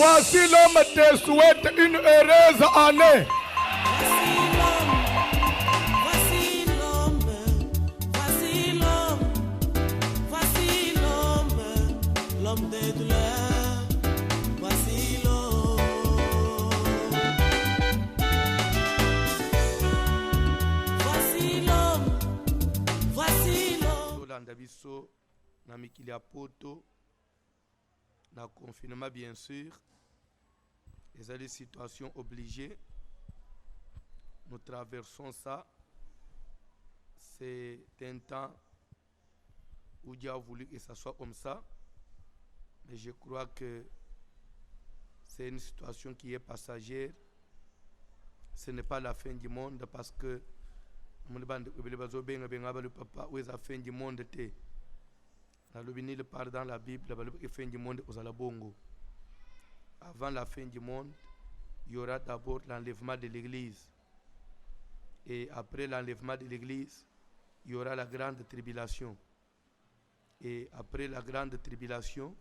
Voici l'homme te souhaite une heureuse année. L'homme des douleurs, voici l'homme. Voici l'homme, voici l'homme. Tolanda biso na mikili ya poto na confinement bien sûr. Les des situations obligées. Nous traversons ça. C'est un temps où Dieu a voulu que ça soit comme ça. Mais je crois que c'est une situation qui est passagère. Ce n'est pas la fin du monde parce que la fin du monde était. Dans la Bible, la fin du monde aux alabongo. Avant la fin du monde, il y aura d'abord l'enlèvement de l'église. Et après l'enlèvement de l'église, il y aura la grande tribulation. Et après la grande tribulation,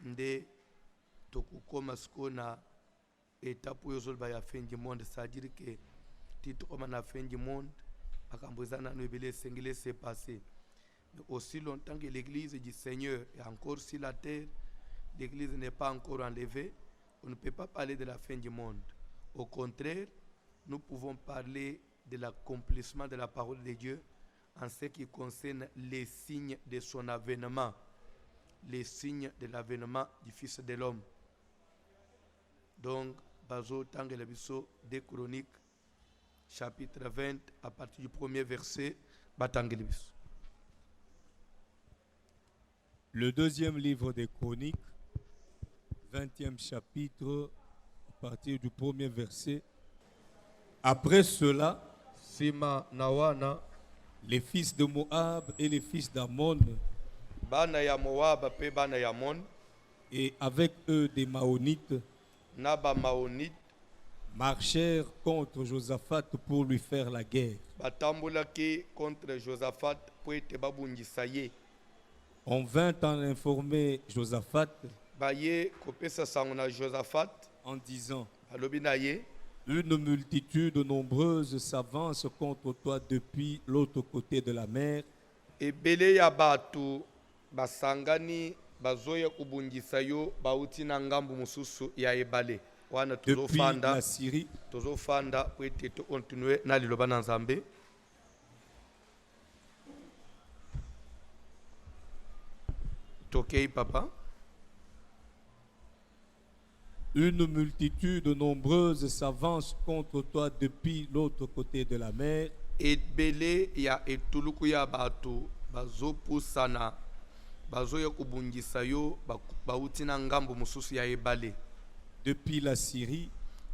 nde tokukoma siko na étape oyo ozoloba ya fin du monde, c'est-à-dire que titokoma na fin du monde makambo eza nano ebele esengeli s'est passé. Mais aussi longtemps que l'église du Seigneur est encore sur la terre, l'église n'est pas encore enlevée, on ne peut pas parler de la fin du monde. Au contraire, nous pouvons parler de l'accomplissement de la parole de Dieu en ce qui concerne les signes de son avènement. Les signes de l'avènement du Fils de l'homme. Donc, Bazo Tangela Biso, des Chroniques, chapitre 20, à partir du premier verset, Batangela Biso. Le deuxième livre des Chroniques, 20e chapitre, à partir du premier verset. Après cela, Sima Nawana, les fils de Moab et les fils d'Ammon, Bana ya Moab pe bana ya Ammon, et avec eux des Maonites, Naba Maonite, marchèrent contre Josaphat pour lui faire la guerre. Batambulaki contre Josaphat pour être babungisaye. On vint en informer Josaphat Baye kopesa sangona Josaphat en disant: alobinaye, une multitude nombreuse s'avance contre toi depuis l'autre côté de la mer. ebele ya batu basangani bazoya kubungisa yo bauti na ngambu mususu ya ebale wana Depuis la Syrie, tozofanda po ete tokontinue na liloba na Nzambe. Tokei papa. une multitude nombreuse s'avance contre toi depuis l'autre côté de la mer. Ebele ya etuluku ya batu bazopusana bazoya kubungisa yo bauti na ngambu mususu ya ebale Depuis la Syrie,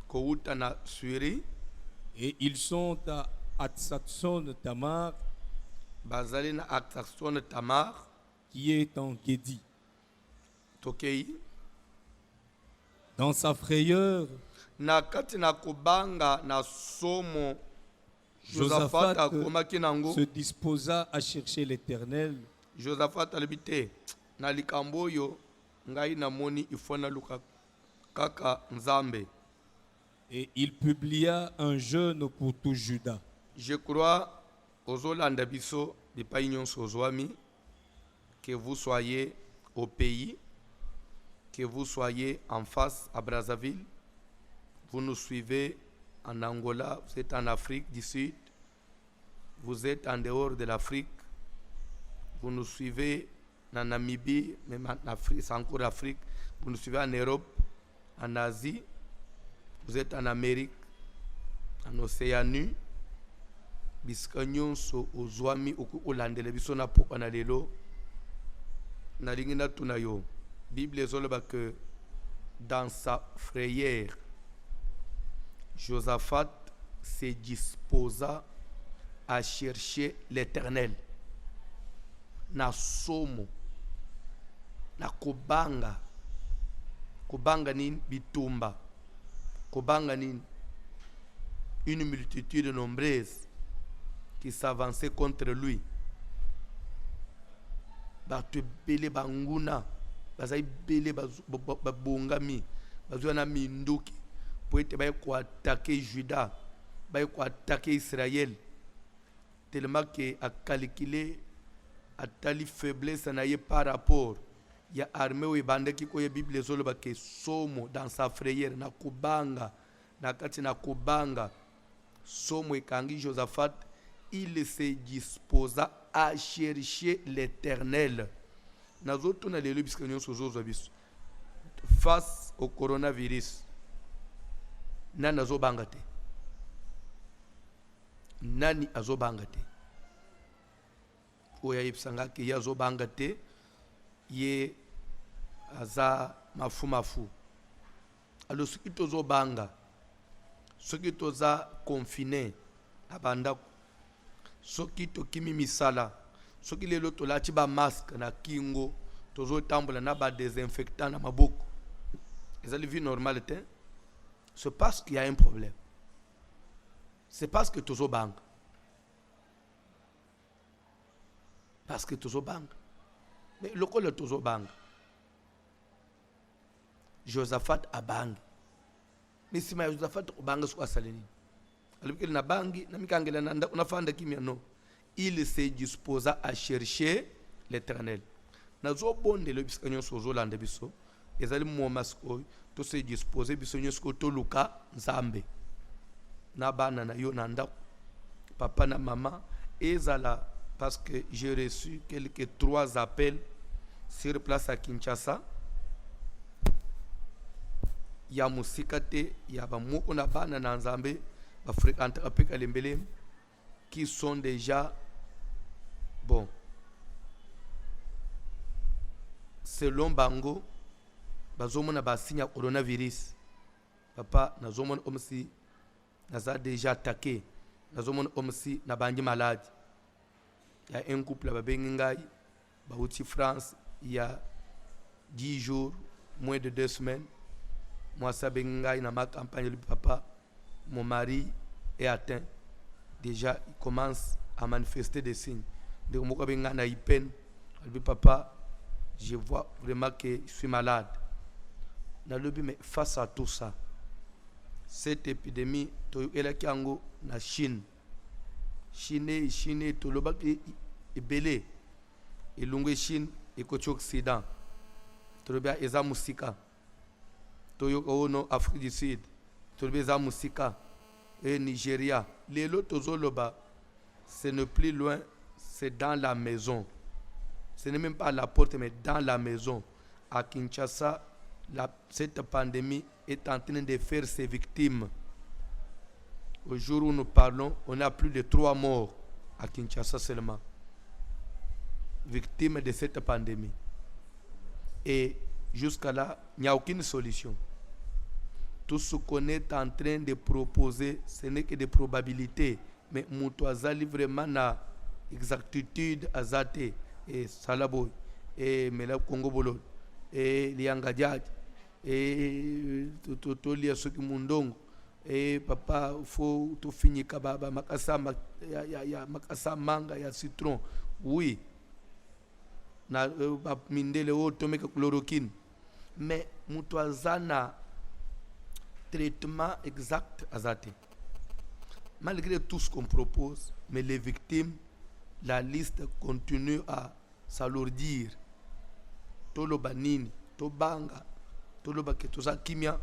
kouta na Syrie. et ils sont à Hatsatson Tamar, Bazali na Hatsatson Tamar, qui est en Guédi. Tokei Dans sa frayeur, na kati na kubanga na somo Josaphat akomaki nango. se disposa à chercher l'Éternel. Josaphat alibite na likambo oyo ngai namoni ifona luka kaka Nzambe. Et il publia un jeûne pour tout Juda. Je crois ozolanda biso bipai nyonso ozwami, que vous soyez au pays, que vous soyez en face à Brazzaville, vous nous suivez en Angola, vous êtes en Afrique du Sud, vous êtes en dehors de l'Afrique, vous nous suivez en Namibie, même en Afrique, c'est encore Afrique, vous nous suivez en Europe, en Asie, vous êtes en Amérique, en Océanie, bisika nyonso ozwami okulandela biso na poka na lelo nalingi natuna yo. Bible ezoloba que dans sa frayeur Josaphat se disposa à chercher l'Éternel. Na somo na kubanga nini bitumba, kubanga nini une multitude nombreuse qui s'avançait contre lui. Batu bele banguna bazali belé babongami bazwa na minduki po ete baye koatake Juda baye koatake Israël tellement que a calculé atali faiblesse na ye par rapport ya armée oyo ebandaki koya Bible ezoloba ke somo dans sa frayeur na kubanga na kati na kubanga somo ekangi Josaphat il se disposa à chercher l'Éternel. Nazotuna lelo biska nyonso zozwa biso face au coronavirus nani azobanga te nani azobanga te oyo ayebisanga ke ye azobanga te ye aza mafu alors soki tozobanga soki toza confiné na bandako soki tokimi misala soki lelo tolati ba masque na kingo tozotambola na ba désinfectant na maboko ezali vie normale te c'est parce qu'il y a un problème c'est parce que tozobanga parce que tozobanga mais lokola tozobanga Josaphat abangi mais sima ya Josaphat obanga siko asali nini alibikeli na bangi na mikangela na unafanda kimya no il se disposa à chercher l'Éternel nazo bonde le bisika nyonso zolanda biso ezali moma siko to se disposer biso nyonso to luka nzambe na bana na yo na ndako papa na maman ezala parce que j'ai reçu quelques 3 appels sur place à Kinshasa ya musika te ya ba moko na bana na nzambe ba fréquente apeka lembele qui sont déjà bon selon bango bazomona ba signe coronavirus papa nazomona omsi naza déjà attaqué nazomona omsi na bangi malade. Il y a un couple à Bengai, Baouti France, il y a 10 jours, moins de 2 semaines. Moi, ça Bengai, dans ma campagne, le papa, mon mari est atteint. Déjà, il commence à manifester des signes. Donc, moi, Bengai, il peine. Le papa, je vois vraiment que je suis malade. Mais face à tout ça, cette épidémie, elle est en Chine. Chine to loba e belé e lungwe Chine e côté occident to loba eza musika to yo ono Afrique du Sud to loba eza musika et Nigeria lelo tozoloba ce n'est plus loin c'est dans la maison ce n'est même pas à la porte mais dans la maison à Kinshasa cette pandémie est en train de faire ses victimes. Au jour où nous parlons, on a plus de 3 morts à Kinshasa seulement, victimes de cette pandémie. Et jusqu'à là, il n'y a aucune solution. Tout ce qu'on est en train de proposer, ce n'est que des probabilités. Mais Moutouazali vraiment na exactitude azate et Salaboy et Mela Congo Bolo et Liangadiad et Totolia Soki Mundongo. Et papa faut tout finir kababa makasa makasa manga ya citron oui na mindele o tomeka chloroquine mais mutuazana traitement exact azate malgré tout ce qu'on propose mais les victimes la liste continue à s'alourdir toloba nini tobanga toloba ke toza kimia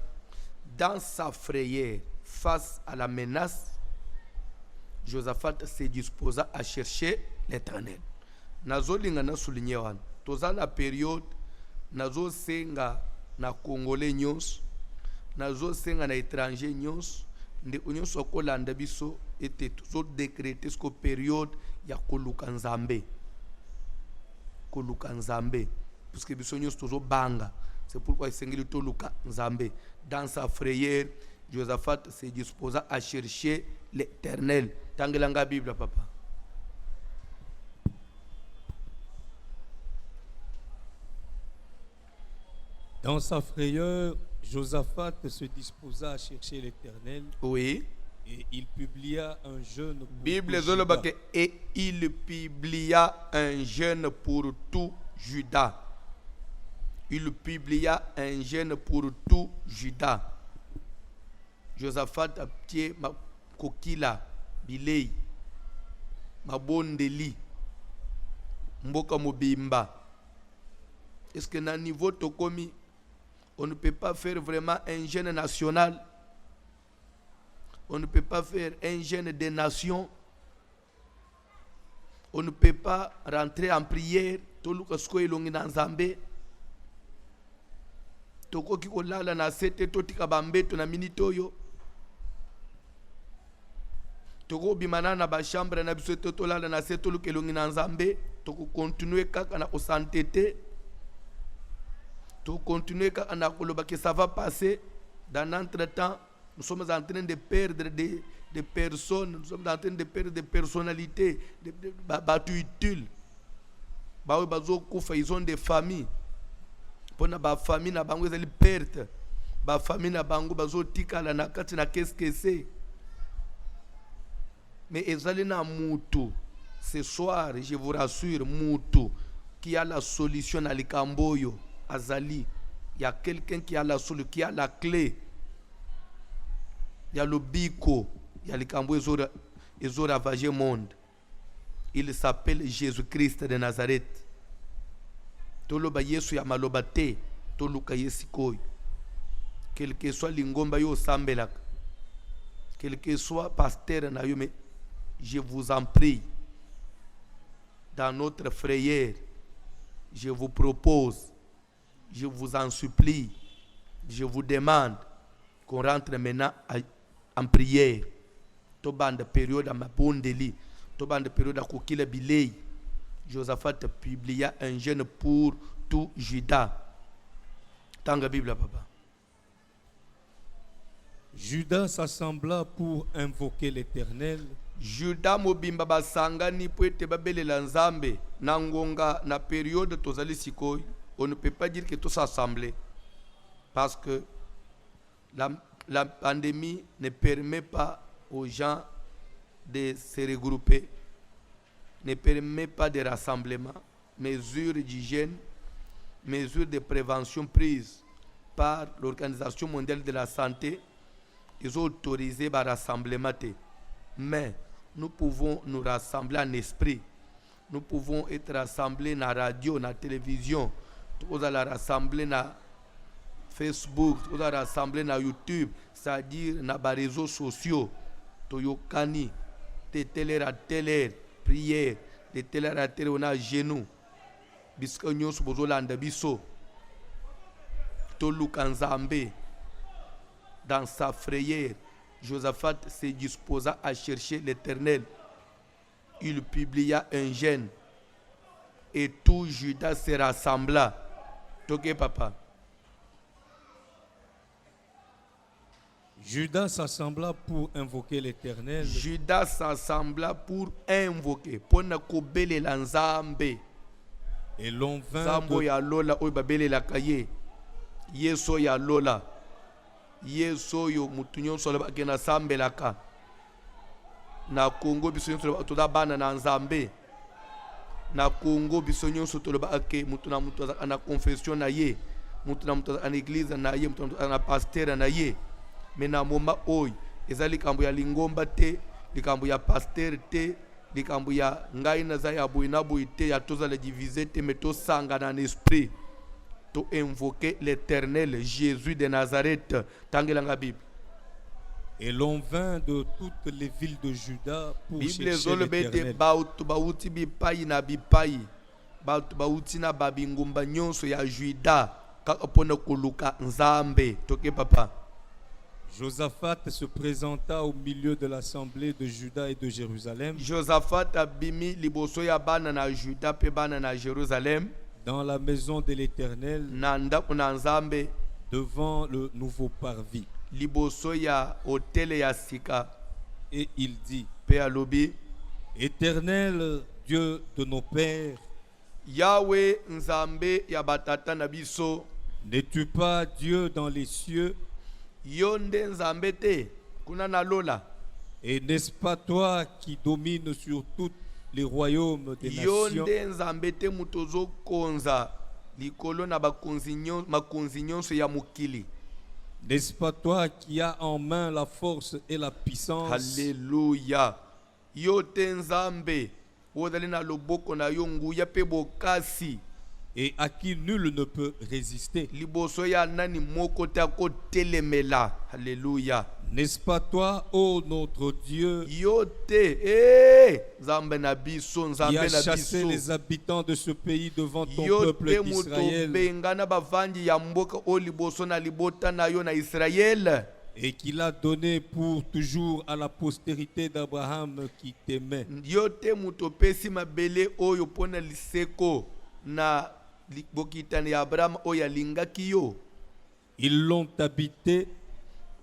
dans sa frayeur face à la menace, Josaphat se disposa à chercher l'Éternel. Nazo linga na souligner wan. Toza la période nazo senga na Congolais nyos, nazo senga na étranger nyos, nde nyos okolanda biso était toujours décrété ce période ya koluka nzambe. Koluka nzambe parce que biso nyos tozo banga. C'est pourquoi il s'engage tout Luka Nzambe. Dans sa frayeur, Josaphat se disposa à chercher l'Éternel. Tangelanga Bible, papa. Dans sa frayeur, Josaphat se disposa à chercher l'Éternel. Oui. Et il publia un jeûne pour Bible tout Juda. Et il publia un jeûne pour tout Juda. il publia un gène pour tout Juda. Josaphat atie kokila bilei mabondeli mboka mobimba. Est-ce que na niveau tokomi on ne peut pas faire vraiment un gène national? On ne peut pas faire un gène des nations. On ne peut pas rentrer en prière. Toluka sko ilongi na nzambe. Tokoki kolala na sete totika bambeto na minitoyo. Toko bimana na ba chambre na biso tolala na sete toluka ilongi na nzambe. Toko continuer kaka na osantete. Toko continuer kaka na koloba que ça va passer. Dans l'entretemps, nous sommes en train de perdre des personnes, nous sommes en train de perdre des personnalités, des utiles. Ils ont des familles. Pour la famille, na bango ezali perte. Ba famille na bango bazo tikala na kati na qu'est-ce que c'est. Mais ezali na mutu. Ce soir, je vous rassure, mutu qui a la solution na likamboyo azali. Il y a quelqu'un qui a la solution, qui a la clé. Il y a le bico, il y a le cambo ils ont ravagé le monde. Il s'appelle Jésus-Christ de Nazareth. Toloba Yesu ya malobate, toluka yesikoy. Quel que soit l'ingomba yo sambelak, quel que soit pasteur na yo, mais je vous en prie, dans notre frayeur, je vous propose, je vous en supplie, je vous demande qu'on rentre maintenant en prière. Tobande période à ma bondeli, tobande période à kokila bilei. Josaphat publia un gène pour tout Juda. Tanga Bible papa. Judas s'assembla pour invoquer l'Éternel. Juda mobimba basangani po ete babelela nzambe na ngonga na période tozali sikoy. On ne peut pas dire que tout s'assemblait parce que la pandémie ne permet pas aux gens de se regrouper, ne permet pas de rassemblement. Mesures d'hygiène, mesures de prévention prises par l'Organisation mondiale de la santé, ils ont autorisé le rassemblement. Mais nous pouvons nous rassembler en esprit. Nous pouvons être rassemblés dans la radio, dans la télévision. Nous allons rassembler dans Facebook, nous allons rassembler dans YouTube, c'est-à-dire dans les réseaux sociaux. Toyokani, de telle à telle prière, de telle à telle on a genoux. Biscagnos bozolanda biso. Tolukanzambe. Dans sa frayeur, Josaphat se disposa à chercher l'Éternel. Il publia un gène et tout Judas se rassembla. Toké papa. Judas s'assembla pour invoquer l'Éternel. Judas s'assembla pour invoquer. Pour ne kobele la nzambe. Et l'on vint Zambo ya lola oy babele la kaye. Yeso ya lola. Yeso yo mutunyon sola bakena sambe laka. Na Congo biso nyonso toda bana na nzambe. Na Congo biso nyonso toda ake mutuna mutu na confession na ye. Mutuna mutu na église na ye, mutuna na pasteur na ye. Mais na moma oy ezali likambo ya lingomba te, likambo ya pasteur te, likambo ya ngai na za ya boina boite ya toza la diviser te, mais to sanga na esprit. To invoquer l'Éternel Jésus de Nazareth. Tangelanga Bible. Et l'on vint de toutes les villes de Juda pour Bible chercher l'Éternel. bauti bipai na bipai. Bauti na babingumba nyonso ya Juda. Kakapona kuluka nzambe. Toke papa. Josaphat se présenta au milieu de l'assemblée de Juda et de Jérusalem. Josaphat abimi liboso ya bana na Juda pe bana na Jérusalem. Dans la maison de l'Éternel, devant le nouveau parvis. Liboso ya hotel ya sika. Et il dit: Pe alobi, Éternel Dieu de nos pères, Yahweh nzambe ya batata na biso, n'es-tu pas Dieu dans les cieux? Yonde nzambe te kuna na lola. Et n'est-ce pas toi qui domines sur tous les royaumes des nations? Yonde nzambe te mutozo konza likolo na makonzi nyonso ya mokili. N'est-ce pas toi qui as en main la force et la puissance? Alléluia. Yo te Nzambe ozali na loboko na yo nguya pe bokasi, Et à qui nul ne peut résister. liboso ya nani moko te akotelemela. Alléluia. N'est-ce pas toi, ô notre Dieu, Yo te Nzambe na biso, qui Nzambe as na chassé biso. les habitants de ce pays devant ton Yo peuple te moto d'Israël benga na bavandi ya mboka o liboso na libota na yo na Israël, et qui l'a donné pour toujours à la postérité d'Abraham qui t'aimait. yo te moto pesi mabele oyo pona liseko na bokitani ya Abraham oyo alingaki yo. Ils l'ont habité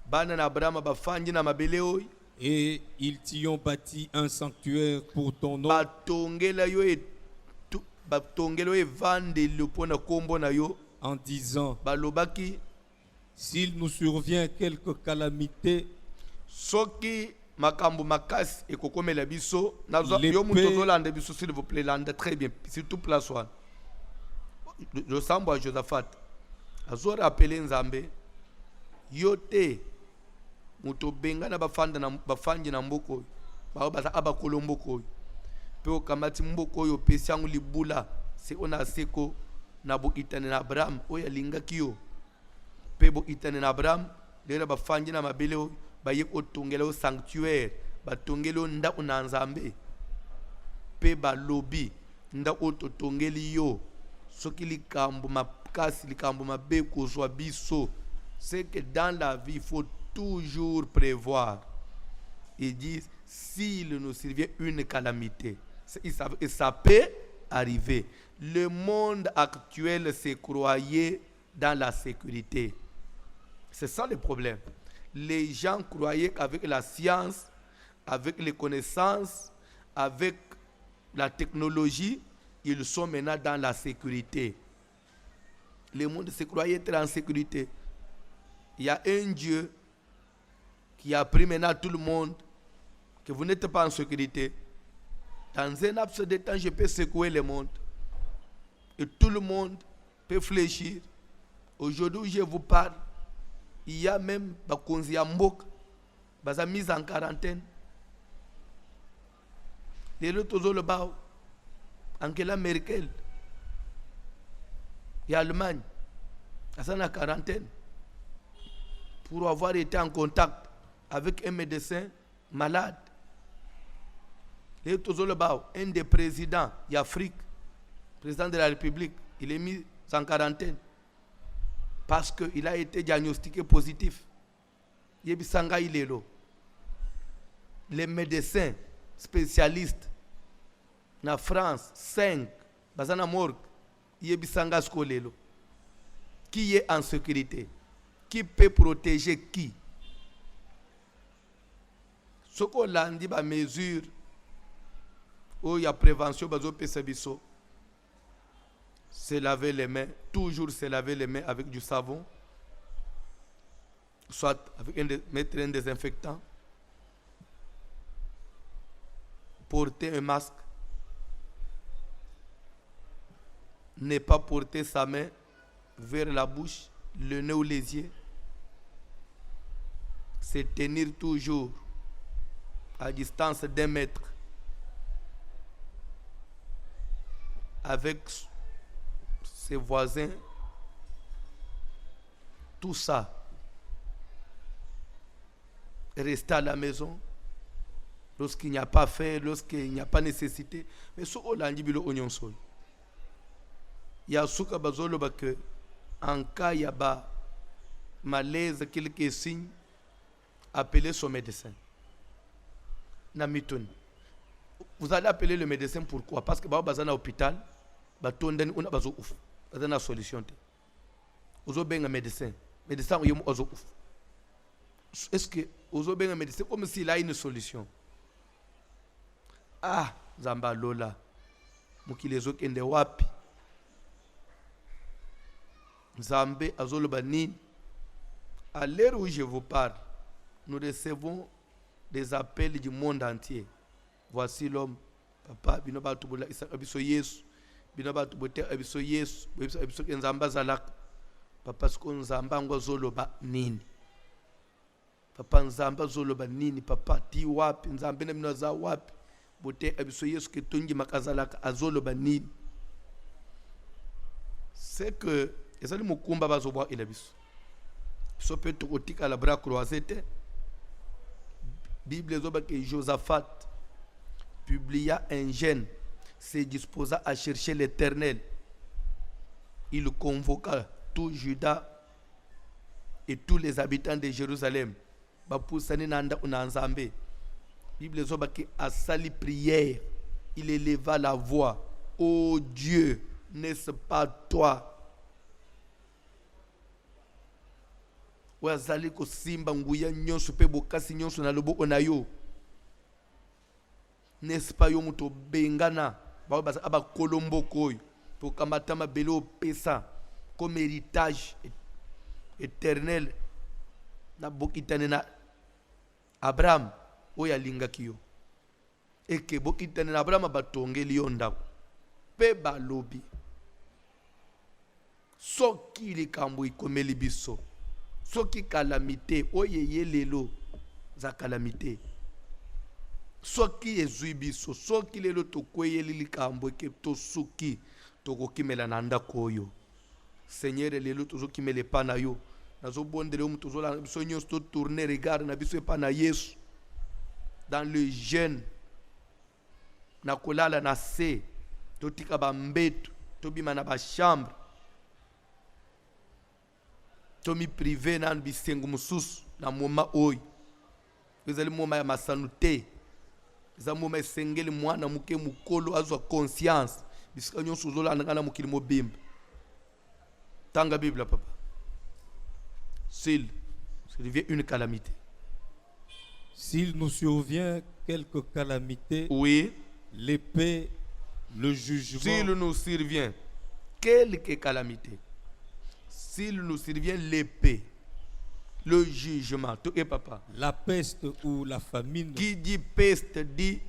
Bana na Abraham bafandi na mabele oyo et ils t'y ont bâti un sanctuaire pour ton nom. batongela yo batongela yo evandeli pona kombo na yo, En disant, balobaki s'il nous survient quelque calamité, soki makambo makasi ekokomela biso L'épée- yo moto ozolanda biso, s'il vous plaît, landa très bien, surtout place wana. Losambo ya Josaphat azorapele Nzambe, yo te moto benga na bafandi na mboka oyo bao baza abakolo mboka oyo mpe okamati mboka oyo opesi yango libula se o na seko na boitani na Abraham oyo alingaki yo, mpe boitani na Abraham lelo bafandi na mabele oyo baye kotongela yo sanctuaire, batongeli yo ndako na Nzambe, mpe balobi ndako oyo totongeli yo soki likambo makasi likambo mabe kozwa biso. C'est que dans la vie il faut toujours prévoir. Ils disent s'il nous survient une calamité, et ça peut arriver. Le monde actuel se croyait dans la sécurité. C'est ça le problème. Les gens croyaient qu'avec la science, avec les connaissances, avec la technologie, ils sont maintenant dans la sécurité. Le monde se croyait être en sécurité. Il y a un Dieu qui a appris maintenant à tout le monde que vous n'êtes pas en sécurité. Dans un laps de temps, je peux secouer le monde. Et tout le monde peut fléchir. Aujourd'hui où je vous parle, il y a même Bakonzi Yambok, Baza mise en quarantaine. Les autres le bao, Angela Merkel, et Allemagne, à sa quarantaine, pour avoir été en contact avec un médecin malade. Les autres le bao, un des présidents d'Afrique, président de la République, il est mis en quarantaine parce qu'il a été diagnostiqué positif. Yebisanga Ilelo. Les médecins spécialistes na France 5 bazana morgue Yebisanga Skolelo. Qui est en sécurité? Qui peut protéger qui? Ce qu'on a dit ba mesure où il y a prévention bazo pesa biso. Se laver les mains, toujours se laver les mains avec du savon, soit avec mettre un désinfectant, porter un masque, ne pas porter sa main vers la bouche, le nez ou les yeux, se tenir toujours à distance d'1 mètre avec ses voisins, tout ça. Rester à la maison lorsqu'il n'y a pas fait, lorsqu'il n'y a pas nécessité. Mais ce qu'on a dit, il y a ce que en cas il y a malaise, quelques signes, appelez son médecin. Vous allez appeler le médecin pourquoi? Parce que vous avez un hôpital. On a une solution. Vous avez un médecin. Est-ce que vous avez un médecin comme s'il a une solution? Ah, Zamba Lola. Mukilezo kende wapi. Zambé Azolobanin. À l'heure où je vous parle, nous recevons des appels du monde entier. Voici l'homme. Papa, Binoba Tubula, Isaac Abiso Yesu. bino bato bote abiso Yesu abiso ke nzambe azalaka papa siko nzambe ango azoloba nini papa nzambe azoloba nini papa ti wapi nzambe na bino aza wapi bote abiso Yesu ke tongi makazalaka azoloba nini. C'est que ezali mukumba bazobwa ila biso so pe tokotika la bras croisés te. Bible ezoba que Josaphat publia un jeûne, se disposa à chercher l'Éternel. Il convoqua tout Juda et tous les habitants de Jérusalem. Bapusani nanda unanzambe. Bible ezoba que à sali prière, il éleva la voix. Oh Dieu, n'est-ce pas toi? Wazali ko simba nguya nyonso pe bokasi nyonso na loboko na yo. N'est-ce pas yo muto bengana ba baza aba kolomboko yo to kamata mabele opesa comme héritage éternel na bokitane na Abraham oya lingaki yo. Eke bokitane na Abraham batongeli yo ndako pe balobi soki likambo ikomeli biso soki calamité oyeye lelo za calamité soki ezui biso soki lelo tokweyeli likambo ke tosuki tokokimela na ndako oyo Seigneur lelo tozokimela epa na yo nazobondela yo mutu tozolanda biso nyonso totourner regard na biso epa na Yesu dans le jeûne na kolala na se totika bambeto tobima na bachambre tomi privé na bisengo mususu na moma oyo ezali moma ya masanu te eza moma esengeli mwana muke mukolo azwa conscience bisika nyonso ozolanda na mokili mobimba. Tanga Bible papa. S'il survient une calamité, S'il nous survient quelque calamité, oui, l'épée, le jugement, s'il nous survient quelque calamité, s'il nous survient l'épée, le jugement, tout est papa. la peste ou la famine, Qui dit peste dit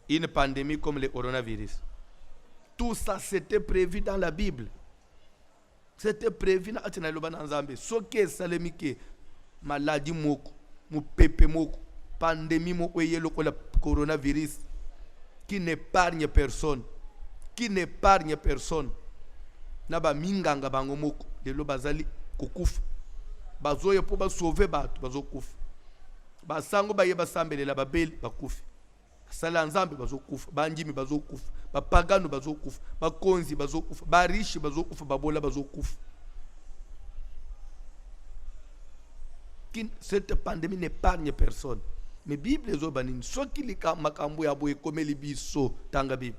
une pandémie comme le coronavirus. Tout ça c'était prévu dans la Bible. C'était prévu dans la Zambie. Ce qui est salemike, maladie moko, mu pepe moko, pandémie moko le coronavirus, qui n'épargne personne, qui n'épargne personne. Naba minganga bango moko, de lo bazali kokufa. Bazoye po ba sauver bato bazokufa. Basango baye basambelela babeli bakufa. Sala nzambe bazokufa, banjimi bazokufa, bapagano bazokufa, bakonzi bazokufa, barishi bazokufa, babola bazokufa. Cette pandémie n'épargne personne. Mais Bible les obanini soki lika makambo ya boye komeli biso tanga Bible.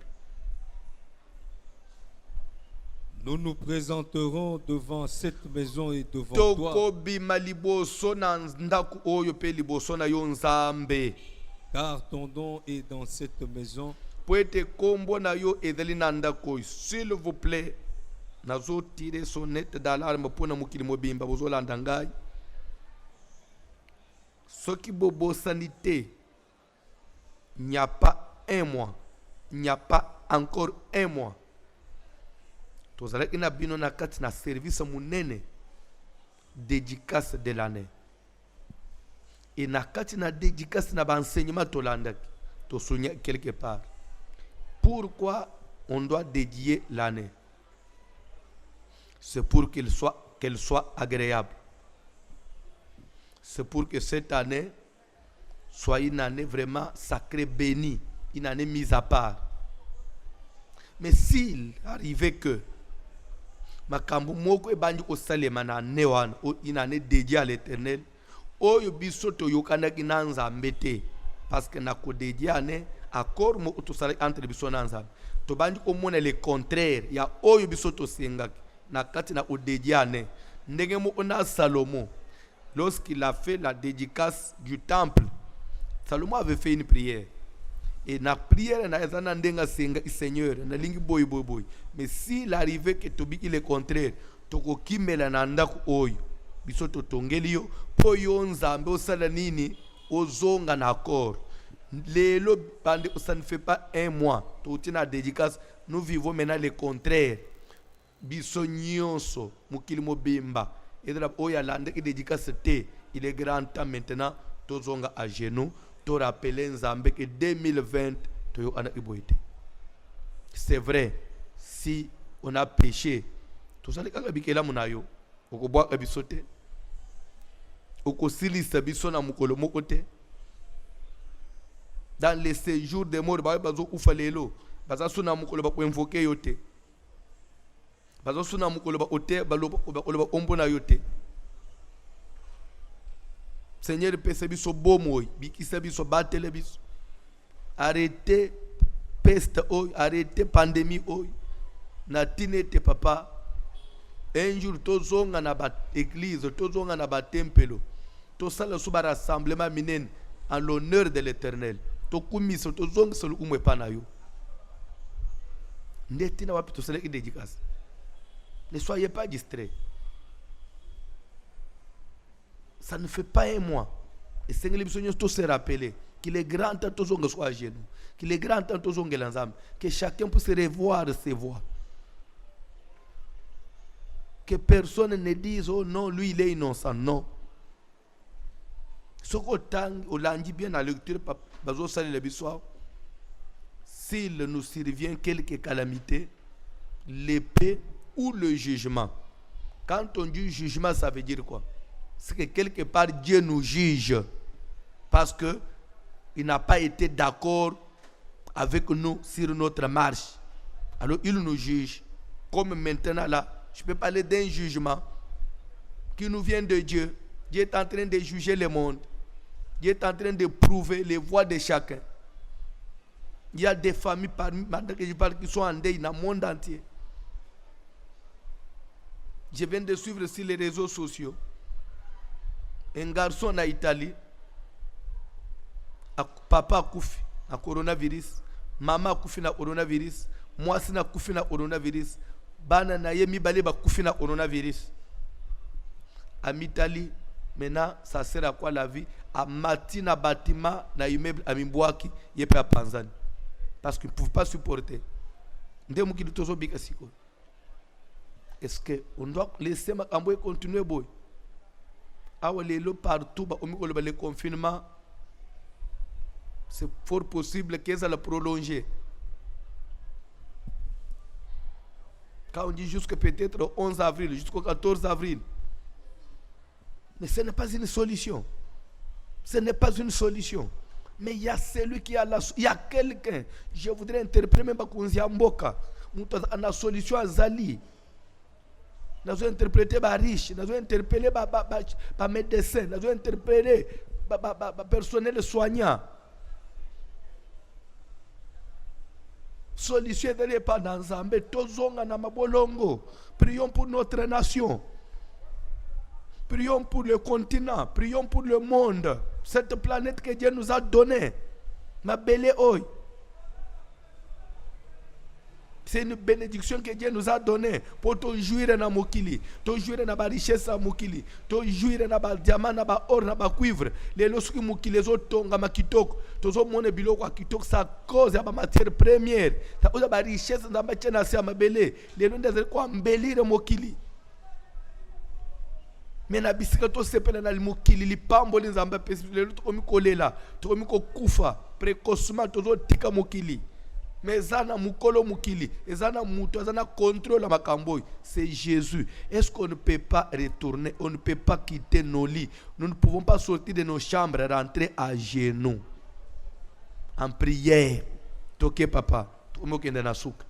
nous nous présenterons devant cette maison et devant toi, Tokobi maliboso na ndaku oyo pe liboso na yo nzambe. car ton nom est dans cette maison. Poete kombo na yo ezali na ndako. S'il vous plaît, nazo tirer sonnette d'alarme pona mukili mobimba bozolanda ngai. Soki bobo sanité, il n'y a pas un mois, il n'y a pas encore un mois. Tozalaki na bino na kati na service munene dédicace de l'année. Et na kati na dédicace na enseignement tolandaki to soigner quelque part. Pourquoi on doit dédier l'année? C'est pour qu'elle soit agréable. C'est pour que cette année soit une année vraiment sacrée, bénie, une année mise à part. Mais s'il arrivait que makambo moko ebandi kosalema na année wana une année dédiée à l'Éternel, oyo biso toyokanaki na nzambe te, parce que na ko dédié année accord mo tosalaki entre biso na nzambe tobandi komona le contraire ya oyo biso tosengaki na kati na ko dédié année. Ndenge moko na Salomon, lorsqu'il a fait la dédicace du temple, Salomon avait fait une prière. Et na prière na ezana ndenga senga Seigneur na lingi boy boy boy. Mais s'il arrivait que tobiki le contraire, toko kimela na ndako oyo biso totongeli yo po yo nzambe osala nini ozonga na accord. Lelo bande ça ne fait pas un mois, to tina dédicace nous vivons maintenant le contraire. Biso nyonso mukili mobimba. Et de la oyalande qui dédicace il est grand temps maintenant tozonga à genoux, to rappeler Nzambe que 2020 toyo ana iboite. C'est vrai, si on a péché, tout ça les kaka bikela munayo, okobwa bisote. Okosilisa biso na mukolo mokote. Dans les séjours des morts, bazo ufalelo, baza suna mukolo ba invoquer yote. Bazo suna mukolo ba ote ba ombona yote. Seigneur, pese biso bomoy, bikisa biso batele biso. Arrêtez peste oy, arrêtez pandémie oy. Na tinete papa. Un jour tozonga na ba église, tozonga na ba tempelo. Tosala suba rassemblement minen en l'honneur de l'Éternel. Tokumiso tozonga solo umwe panayo. Ndetina wapi tosala ki dédicace. Ne soyez pas distraits. Ça ne fait pas un mois. Et Seigneur, nous tous se rappeler qu'il est grand temps de soit à genoux, qu'il est grand temps de l'ensemble, que chacun puisse revoir ses voix. Que personne ne dise oh non, lui il est innocent. Non. Ce qu'on l'a dit bien dans la lecture, s'il nous survient quelque calamité, l'épée ou le jugement. Quand on dit jugement, ça veut dire quoi? C'est que quelque part Dieu nous juge parce que il n'a pas été d'accord avec nous sur notre marche. Alors il nous juge. Comme maintenant là, je peux parler d'un jugement qui nous vient de Dieu. Dieu est en train de juger le monde. Dieu est en train de prouver les voies de chacun. Il y a des familles parmi que je parle qui sont en deuil dans le monde entier. Je viens de suivre sur les réseaux sociaux un garçon en Italie, papa a koufi na coronavirus, maman a koufi na coronavirus, moi si na koufi na coronavirus, bana na ye mibale ba koufi na coronavirus. En Italie, maintenant ça sert à quoi la vie? À matina bâtiment na immeuble à Mimboaki, yepe à Panzani. Parce qu'ils ne peuvent pas supporter. Est-ce qu'on doit laisser Makamboy continuer boy? Partout, le confinement, c'est fort possible que ça le prolonger. Quand on dit jusqu'à peut-être le 11 avril, jusqu'au 14 avril. Mais ce n'est pas une solution. Ce n'est pas une solution. Mais il y a celui qui a la solution. Il y a quelqu'un. Je voudrais interpréter même Bakunzi Mboka. La solution à Zali. Nous avons interprété par riche, nous avons interpellé par médecin, nous avons interpellé par personnel soignant. Solution n'est pas dans Zambé, tozonga na mabolongo. Prions pour notre nation. Prions pour le continent, prions pour le monde. Cette planète que Dieu nous a donnée. Ma belle oi. C'est une bénédiction que Dieu nous a donnée pour te jouir dans Mokili, te jouir dans la richesse à Mokili, te jouir dans le diamant, dans le or, dans le cuivre. Les lorsque Mokili les autres tonga makitok, tous autres monnaies biloko à kitok, ça cause à la matière première. Ça cause à la richesse dans la matière nationale ma belle. Les noms des quoi embellir Mokili. Mais na bisika to sepela na Mokili, li pambo les zamba pesi, les autres komi kolela, to komi ko kufa précocement tous autres tika Mokili. Mais zana mukolo mukili, zana muto, zana contrôle à makamboy, c'est Jésus. Est-ce qu'on ne peut pas retourner, on ne peut pas quitter nos lits, nous ne pouvons pas sortir de nos chambres, rentrer à genoux, en prière. Toke papa, tomo kende na souka.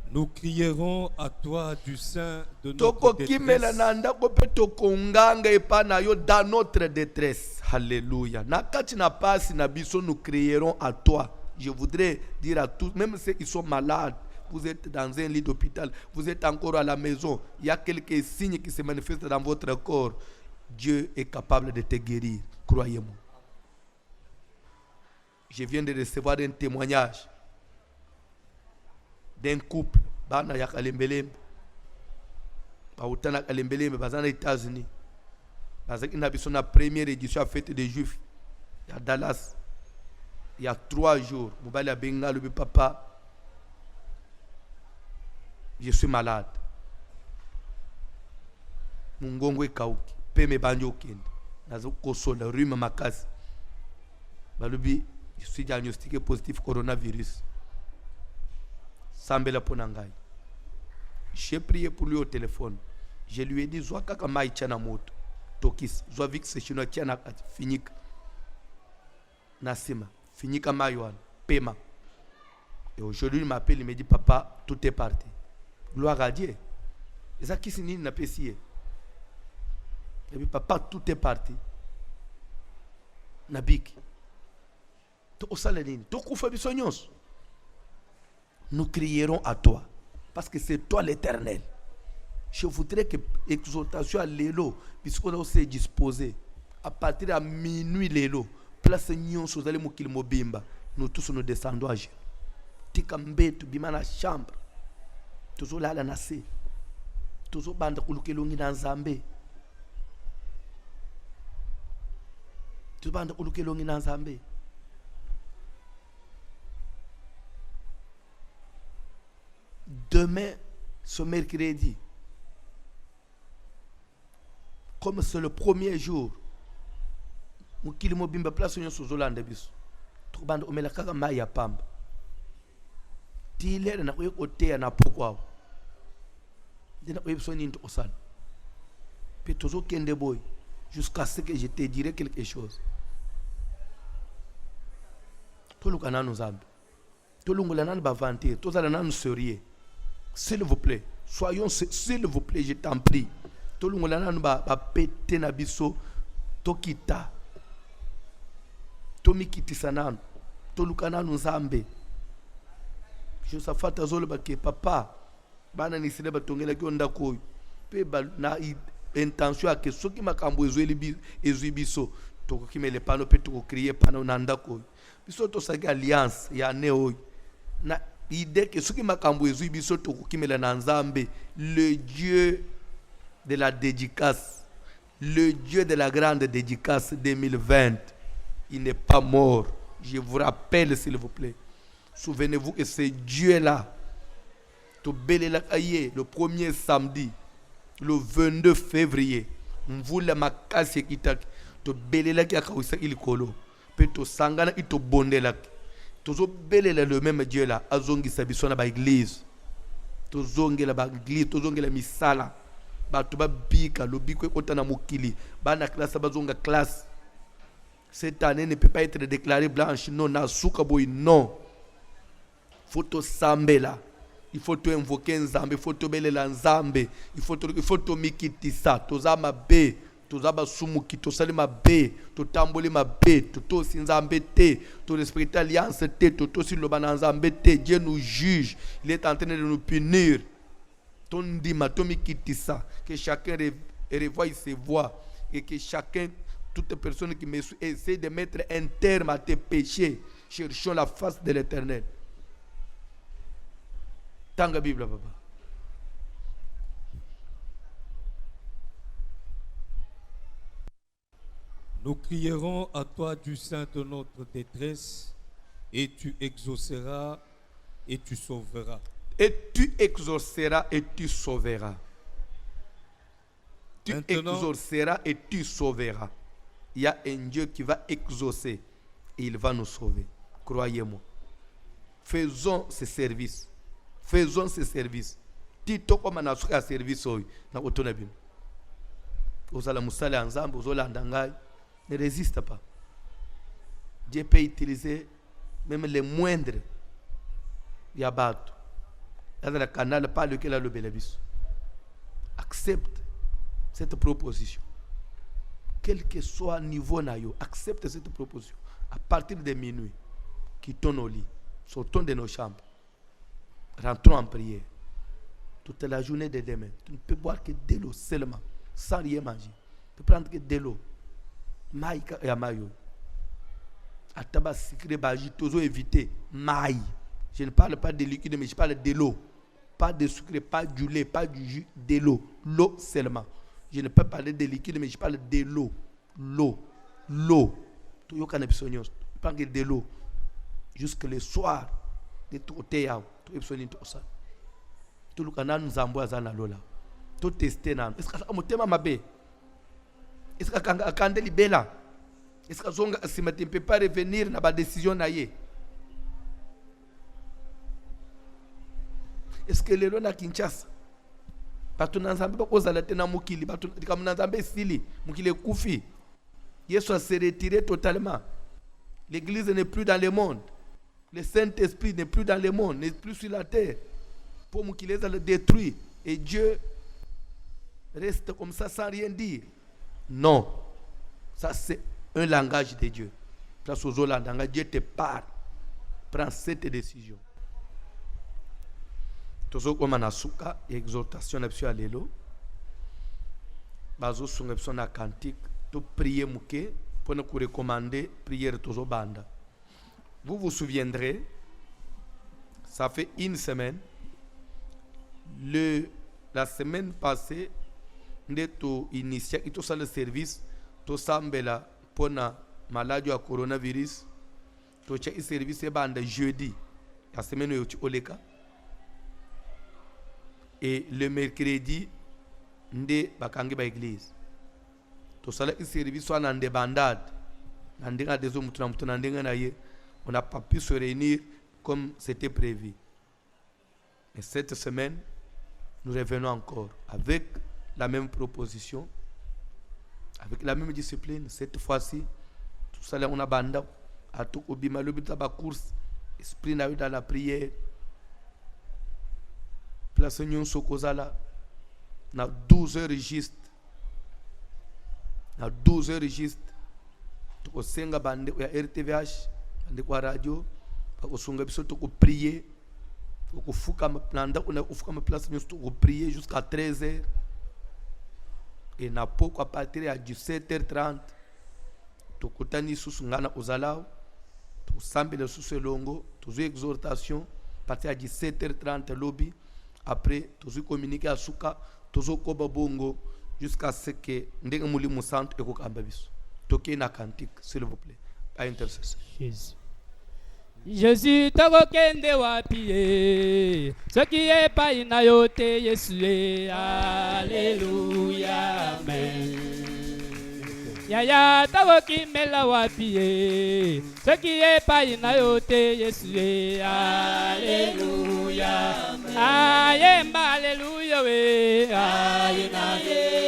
Nous crierons à toi du sein de notre Toko détresse. kimela nanda kope tokonganga epana yo dans notre détresse. Alléluia. Nakati na pasi na biso nous crierons à toi. Je voudrais dire à tous, même ceux qui sont malades, vous êtes dans un lit d'hôpital, vous êtes encore à la maison, il y a quelques signes qui se manifestent dans votre corps. Dieu est capable de te guérir. Croyez-moi. Je viens de recevoir un témoignage d'un couple, bana ya Kalembelembe, bautana Kalembelembe, bazana États-Unis, bazaki na biso na première édition à fête des Juifs à Dallas, il y a 3 jours, mobali abenga lobi papa, je suis malade. Mungongo ekauki, pe me banjo kende. Nazo kosola rhume makasi. Balobi, je suis diagnostiqué positif coronavirus. Sambela ponangai. J'ai prié pour lui au téléphone. Je lui ai dit, Zoa kaka mai tchana moto. Tokis, Zoa vik se chino tchana finika. Nasima, finika maïwan, paiement. Et aujourd'hui, il m'appelle, il me dit, papa, tout est parti. Gloire à Dieu. Et ça, qui s'est dit, n'a pas essayé. Et puis, papa, tout est parti. Nabik. To osalenine, to koufa bisonyos. Nous crierons à toi. Parce que c'est toi l'Éternel. Je voudrais que l'exhortation à l'élo, puisqu'on s'est disposé, à partir de minuit l'élo, place nyon sozali mokili mobimba, nous tous nous descendons à Jésus. Tika mbetu bima na chambre. Tozo lala na se. Tozo banda kulukelongi na nzambe. Tozo banda kulukelongi na nzambe. Demain, ce mercredi, comme c'est le premier jour, mokili mobimba place nyon sozolanda biso. Tokubanda omela kaka mai ya pamba. Tilere na kuye koteya na pokwa. Dina kuye biso ninto osala. Pe tozo kende boy jusqu'à ce que je te dirai quelque chose. Toluka nanu zambe. Tolungola nanu bavantir, tozala nanu sérieux. S'il vous plaît, soyons, s'il vous plaît, je t'en prie. Tolungola nanu ba pete na biso tokita. Tomikitisa nanu. Toluka nanu zambe. Josaphat azoloba ke papa bana nisile batongela ki onda koyo pe na intention ake soki makambo ezwi biso tokokimele pano pe tokokriye pano na ndako biso tosaki alliance ya ne oyo na idée ke soki makambo ezwi biso tokokimela na Nzambe, le Dieu de la dédicace, le Dieu de la grande dédicace 2020, il n'est pas mort. Je vous rappelle s'il vous plaît. Souvenez-vous que ce Dieu-là, le premier samedi, le 22 février, vous la makasi kitaki, to belela ki akawisa ilikolo, pe to sangana ito bondela, tozo belela le même Dieu-là, azongi sabiso na ba église, tozongela ba église, tozongela misala, ba to ba bika, lo biko kota na mokili, ba na classe bazonga classe. Cette année ne peut pas être déclarée blanche, non, na souka boy, non. Il faut te sambela, il faut te invoquer Nzambe, il faut te belela Nzambe, il faut te mikitisa, tozama be, tozaba sumuki, tosalima be, to tambolima be, to si Nzambe te, to respecter alliance te, to si lobana Nzambe te. Dieu nous juge, il est en train de nous punir. Ton dima, to mikitisa, que chacun revoie ses voies et que chacun, toute personne qui me suit, essaie de mettre un terme à tes péchés. Cherchons la face de l'Éternel. Tanga Bible, papa. Nous crierons à toi du sein de notre détresse, et tu exauceras et tu sauveras. Et tu exauceras et tu sauveras. Tu exauceras et tu sauveras. Il y a un Dieu qui va exaucer et il va nous sauver. Croyez-moi. Faisons ce service. Faisons ce service. Tito comme on a fait un service na otonabim. Ozala musala Nzambe, ozolanda ngai, ne résiste pas. Dieu peut utiliser même les moindres yabato. Dans le canal par lequel a le belabis. Accepte cette proposition. Quel que soit le niveau nayo, accepte cette proposition. À partir de minuit, quittons nos lits, sortons de nos chambres. Rentrons en prière. Toute la journée de demain, tu ne peux boire que de l'eau seulement, sans rien manger. Tu peux prendre que de l'eau. Maïka et amayo. Ataba secret baji, toujours éviter. Maï. Je ne parle pas de liquide, mais je parle de l'eau. Pas de sucre, pas du lait, pas du jus, de l'eau. L'eau seulement. Je ne peux pas parler de liquide, mais je parle de l'eau. L'eau. L'eau. Tu peux prendre de l'eau. jusque le soir de to teya to epsoni to sa to lukana nzambo azana lola to tester na est-ce que motema mabe est-ce que akande libela est-ce que zonga asima ne peut pas revenir na ba décision na ye est-ce que lelo na Kinshasa batu na nzambe bakozala tena mukili batu comme na nzambe sili mukili kufi Yesu s'est retiré totalement. L'église n'est plus dans le monde. Le Saint-Esprit n'est plus dans le monde, n'est plus sur la terre. Pour nous qu'il le détruit. Et Dieu reste comme ça sans rien dire. Non. Ça c'est un langage de Dieu. Place aux Hollandais, Dieu te parle. Prends cette décision. Tozo comme anasuka exhortation na psio alelo. Bazo sunga psio na cantique. To prier mouké pour nous recommander prière tozo banda. Vous vous souviendrez, ça fait une semaine, la semaine passée, nous avons initié le service, to sambela pour la maladie à coronavirus, to le service banda jeudi, la semaine où tu oleka, et le mercredi, nous avons ba église. To sala service soit en débandade, on n'a pas pu se réunir comme c'était prévu. Et cette semaine, nous revenons encore avec la même proposition, avec la même discipline. Cette fois-ci, tout ça on a banda à tout obima le but de course, esprit na dans la prière. Place nyon sokozala na 12 heures juste. Na 12 heures juste. Tuko senga bande ya RTVH, bande kwa radio, bakosunga biso tuko prier. Tuko fuka maplanda on a fuka ma place nyon tuko prier jusqu'à 13 heures. Et na poko à partir à 17h30 tuko tani susungana ozalao. Tuko sambela suselongo, tuzo exhortation partir à 17h30 lobby. Après tuzo communiquer à suka, tuzo koba bongo jusqu'à ce que ndenge muli musantu ekokamba biso. Toke na cantique s'il vous plaît. À intercession. Jésus. Jésus tokokende wapi soki epai na yo te Yesu Alléluia amen. Yaya tokokimela wapi soki epai na yo te Yesu Alléluia amen. Ayemba Alléluia we ayina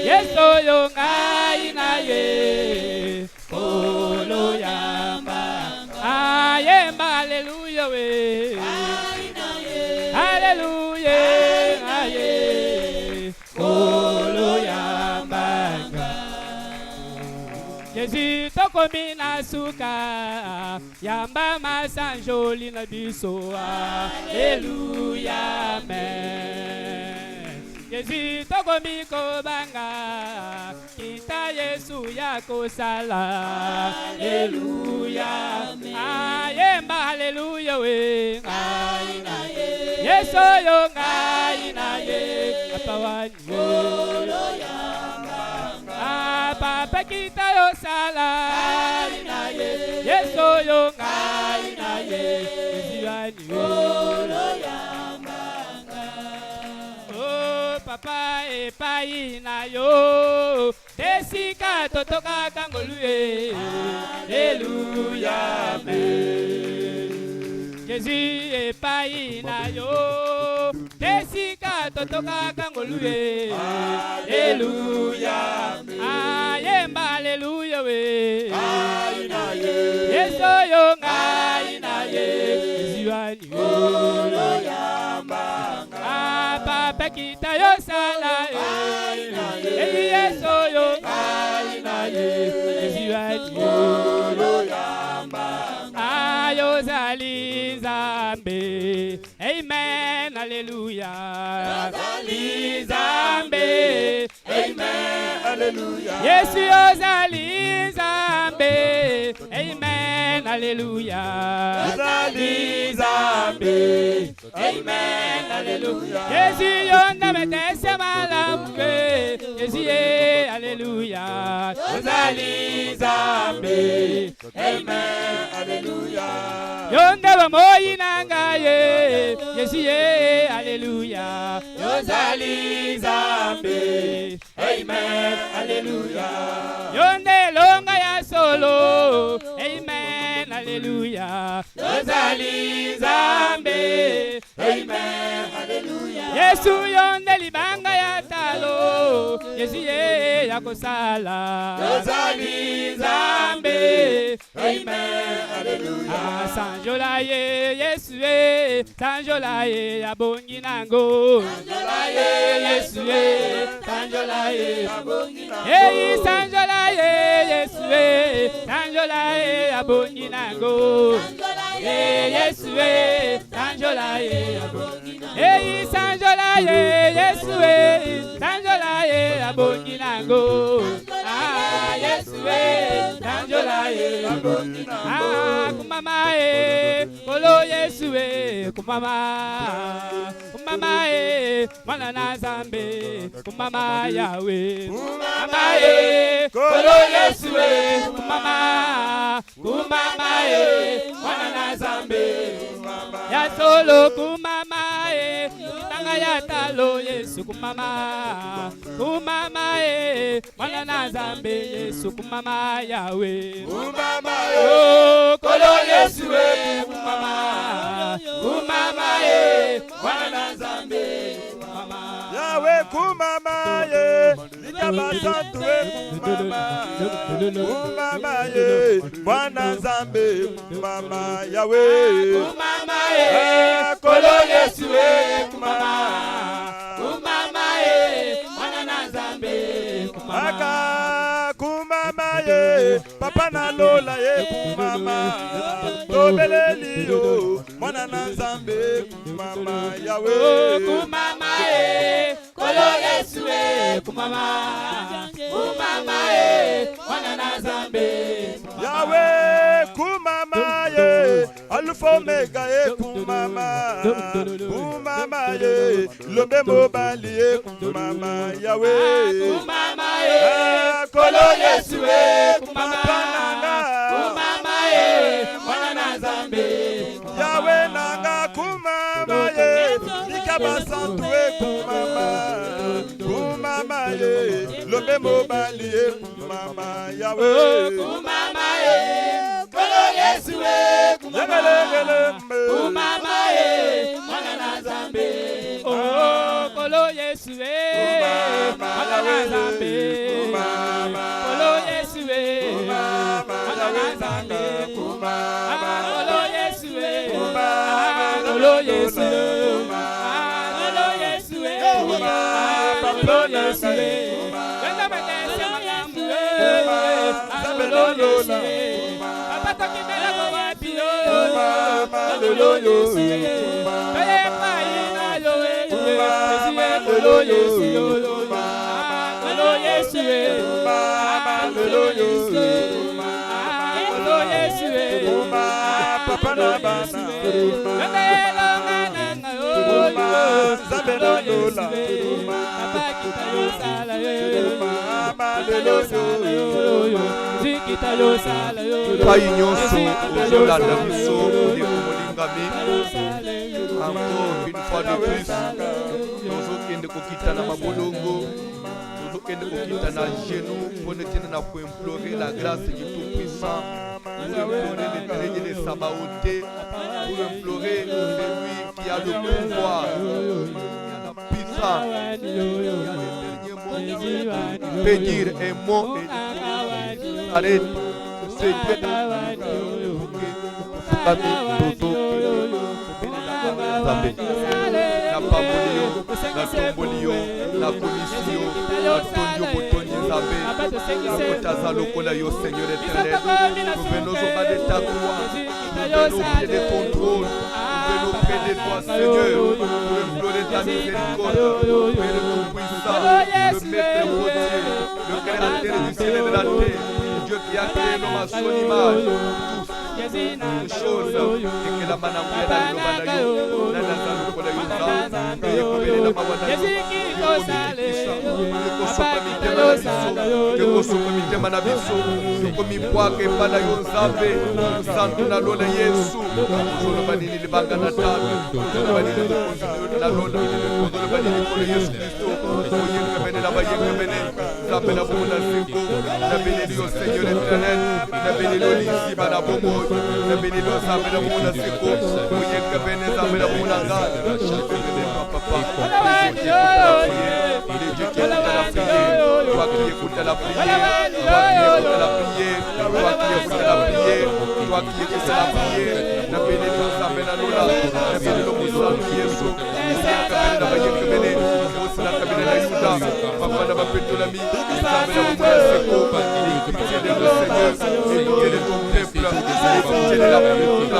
Yesu yo ayina ye kolo yamba. Ayemba Alléluia we Alléluia aye kolo yambanga. Jésus tokomi na suka yamba masanjoli na biso Alléluia amen. Jésus tokomi kobanga kita Yesu ya kosala Alléluia amen. Ayemba Alléluia we aina ye Yesu yo aina ye apawani kolo yamba papa kita yo sala aina ye Yesu yo aina ye ziwani kolo yamba. Oh papa epai na yo desika totoka kangolue Alléluia amen. Jésus epai na yo desika totoka kangolue Alléluia amen. Ayemba Alléluia we aina ye Yesu yo aina ye ziwani kolo yamba. Papa kita yo sala aina ye Yesu yo aina ye ziwani kolo yamba. Ayo zali zambe amen Alléluia zali zambe amen Alléluia. Yesu yo zali zambe amen Alléluia zali zambe amen Alléluia. Yesu yo na metese malamu Yesu ye Alléluia ozali Nzambe. Amen. Alléluia. Yonde bamoyi nangaye, Yesu ye, Alléluia. Ozali Nzambe. Amen. Alléluia. Yonde longa ya solo, Amen, Alléluia. Ozali Nzambe. Amen. Alléluia. Yesu yonde libanga ya talo, Yesu ye yakosala. Ozali Nzambe. Amen. Alléluia. Sanjola ye Yesu ye, sanjola ye abongi nango. Sanjola ye Yesu ye, sanjola ye abongi nango. Hey, sanjola ye Yesu ye, sanjola ye abongi nango. Hey, Yesu ye, sanjola ye abongi nango. Hey, sanjola ye Yesu ye, sanjola ye abongi nango. Ah, Yesu ye, sanjola ye abongi nango. Ah, kumama e, kolo Yesu e, kumama e, mwana na Nzambe, kumama Yahweh. Kumama e, kolo Yesu e, kumama e, mwana na Nzambe. Ya solo kumama e, tanga ya talo Yesu kumama e, mwana na Nzambe Yesu kumama Yahweh. Oh, kolo Yesu e, kumama e, mwana na Nzambe kumama. Yahweh kumama ye, nikabasantu e kumama ye, mwana Nzambe kumama Yahweh. Kumama e, kolo Yesu e, kumama e, mwana na Nzambe kumama. Aka kumama ye, papa na lola ye kumama, tobeleli yo, mwana na Nzambe kumama Yahweh. Kumama e, kolo Yesu e, kumama e, mwana na Nzambe Yahweh kumama ye, Alpha Omega ye kumama ye, lobe mobali ye kumama Yahweh. Kumama e, kolo Yesu e, kumama e, mwana na Nzambe Yahweh nanga kumama ye, nikabasantu e kumama ye, lobe mobali ye kumama Yahweh. kumama e, kolo Yesu e, kumama e, mwana na Nzambe. Oh, kolo Yesu e, mwana na Nzambe. Kolo Yesu e, mwana na Nzambe. Kolo Yesu e, kolo Yesu e, kolo Yesu e, kolo Yesu e. Yenda mekese makambu e, kolo Yesu e. Papa tokimela kwa wapi yo, kolo Yesu e. Kole pa ina yo e, kolo Yesu e. Kolo Yesu e, kolo Yesu e. Kolo Yesu e, Papa na bana, Nzambe na lola, Papa kita yo sala yo, zikita yo sala yo. Pai nyonso ozolanda biso ndeko molingami. Encore une fois de plus, tozokende kokita na mabolongo, tozokende kokita na genou pour ne tenir na implorer la grâce du Tout-Puissant, pour implorer l'éternel de Sabaoth, pour implorer celui qui a le pouvoir, qui a la puissance, qui a le dernier mot, peut dire un mot et arrête. C'est Dieu na pambolio, na tombolio, na komisio, na tondio botoni Nzambe, na kotaza lokola yo Seigneur éternel. Nous venons au bas de ta croix, nous venons au pied de ton trône, nous venons auprès de toi Seigneur, pour implorer ta miséricorde, Père tout-puissant, le maître potier, le créateur du ciel et de la terre, Dieu qui a créé l'homme à son image. chose et que la manamouya na lobana yo na na ko la yo nzambe ye ko bele na mawana yo ko sopa mitema na biso ko mipwaka epana yo nzambe santu na lola Yesu jolo banini libanga na tatu jolo banini na lola jolo banini ko Yesu Kristo oye kebene na baye kebene nzambe na bona siko na bene yo Seigneur éternel na bene lo lisi bana bomo na bene lo nzambe na bona siko oye kebene nzambe na bona ngana papa il est Dieu qui écoute la prière, toi qui écoutes la prière, toi qui écoutes la prière, toi qui écoutes la prière, na bene lo nzambe na lola na bene lo musantu Yesu kabene na baye kabene osina kabene na Yuda papa na bapetola mi nzambe na bona siko pitié de nos Seigneur pitié de ton peuple pitié de la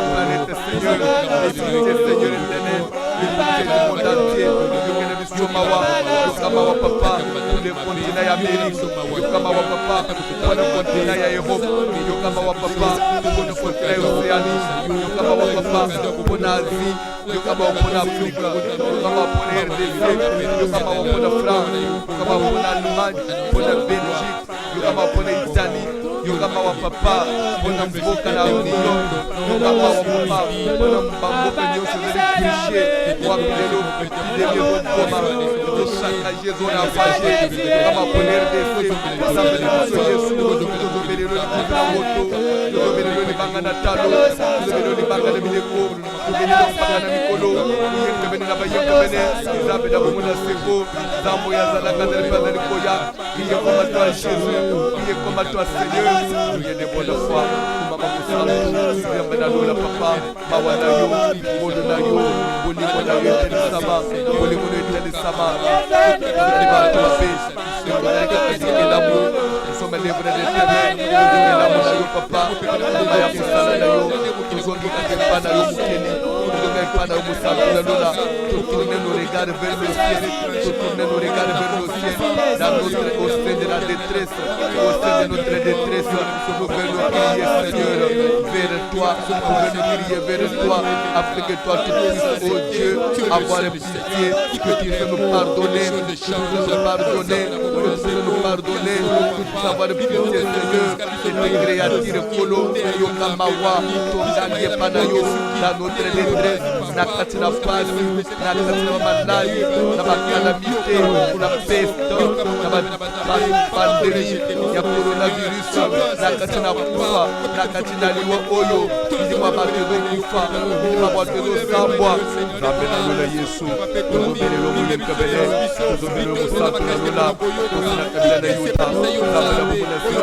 planète Seigneur pitié Seigneur éternel pitié du monde entier yokene biso mawa yokamawa papa pour le continent d'Amérique yokamawa papa pour le continent d'Europe yokamawa papa pour le continent d'Océanie yokamawa papa pour l'Asie yokamawa pour l'Afrique yokamawa pour la RDC yokamawa pour la France yokamawa pour l'Allemagne pour la Belgique yokamawa pour l'Italie yokamawa papa pour la mboka na Union yokamawa papa pour la mboka nyonso zili wapilelo idemye bokoma toshaka Jesu na faje kama poner dese sambe biso Yesu tozobelelo libanga moto tozobelelo libanga na talo tozobelelo libanga na bileko tozobelelo libanga na mikolo yekebene na bayekebene zambe na bomona seko zambo ya zalaka na libanga likoya iye koma toi Jésus iye koma toi Seigneur iye de bonne foi mama kusala zambe na lola papa mawana yo bodo na yo boni bona yo telisama boni bona yo telisama nous sommes libres de l'éternel l'amour de nos papas maya kusala na yo tozongi katempa na yo mukeni tozongi katempa na yo musantu na lola tourne nos regards vers le ciel tourne nos regards vers le ciel dans notre au sein de la détresse au sein de notre détresse nous venons crier Seigneur vers toi nous venons crier vers toi afin que toi tu puisses oh Dieu avoir pitié que tu puisses nous pardonner que tu puisses nous pardonner que tu puisses nous pardonner que tu puisses avoir pitié Seigneur et te créature kolo yokamawa tondani epanayo dans notre détresse na kati na pasi na kati na malali na bakalamite na peste na pandémie ya coronavirus na kati na kufa na kati na liwa oyo ilima batezo kufa ilima batezo sambwa nzambe na lola Yesu tozobelelo muyekebele tozobelelo mosantu na lola tozina kabila na yuta nzambe na bomona siko